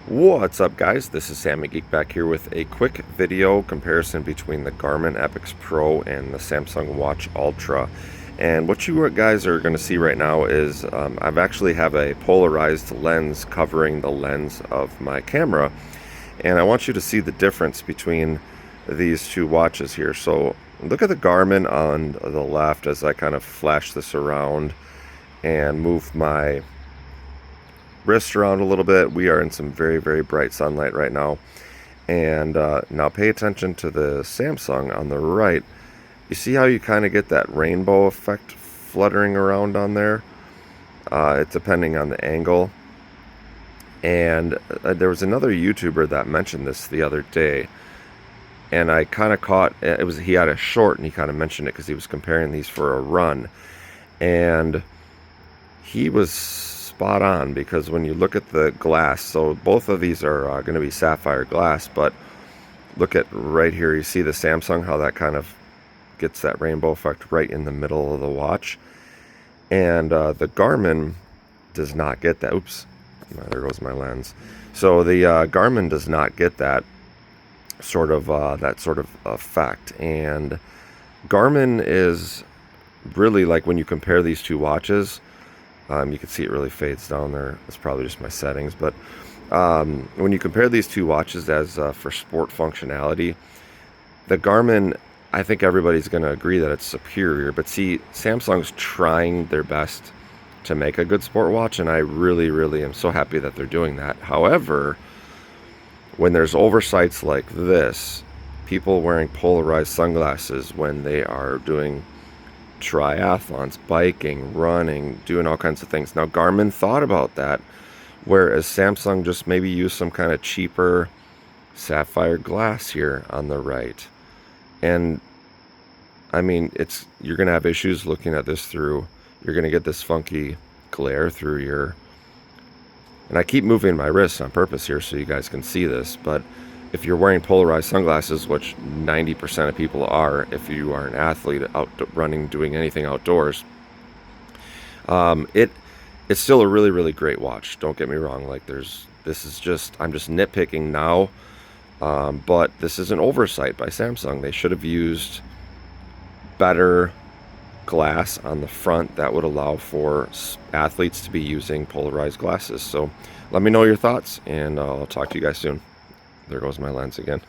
What's up, guys? This is Sammy Geek back here with a quick video comparison between the Garmin Epix Pro and the Samsung Watch Ultra. And what you guys are going to see right now is I've actually have a polarized lens covering the lens of my camera, and I want you to see the difference between these two watches here. So look at the Garmin on the left as I kind of flash this around and move my wrist around a little bit. We are in some very, very bright sunlight right now. And now pay attention to the Samsung on the right. You see how you kind of get that rainbow effect fluttering around on there? It's depending on the angle. And there was another YouTuber that mentioned this the other day, and I kind of caught it. Was he had a short and he kind of mentioned it because he was comparing these for a run, and he was spot on, because when you look at the glass, so both of these are going to be sapphire glass, but look at right here, you see the Samsung, how that kind of gets that rainbow effect right in the middle of the watch, and the Garmin does not get that. Oops, there goes my lens. So the Garmin does not get that sort of effect, and Garmin is really, like, when you compare these two watches, you can see it really fades down there. It's probably just my settings, but when you compare these two watches as for sport functionality, the Garmin, I think everybody's going to agree that it's superior. But see, Samsung's trying their best to make a good sport watch, and I really, really am so happy that they're doing that. However, when there's oversights like this, people wearing polarized sunglasses when they are doing triathlons, biking, running, doing all kinds of things. Now, Garmin thought about that, whereas Samsung just maybe used some kind of cheaper sapphire glass here on the right. And I mean, you're going to have issues looking at this through. You're going to get this funky glare through your, and I keep moving my wrist on purpose here so you guys can see this, but if you're wearing polarized sunglasses, which 90% of people are, if you are an athlete out running, doing anything outdoors, it's still a really, really great watch. Don't get me wrong. Like, I'm just nitpicking now, but this is an oversight by Samsung. They should have used better glass on the front that would allow for athletes to be using polarized glasses. So let me know your thoughts, and I'll talk to you guys soon. There goes my lens again.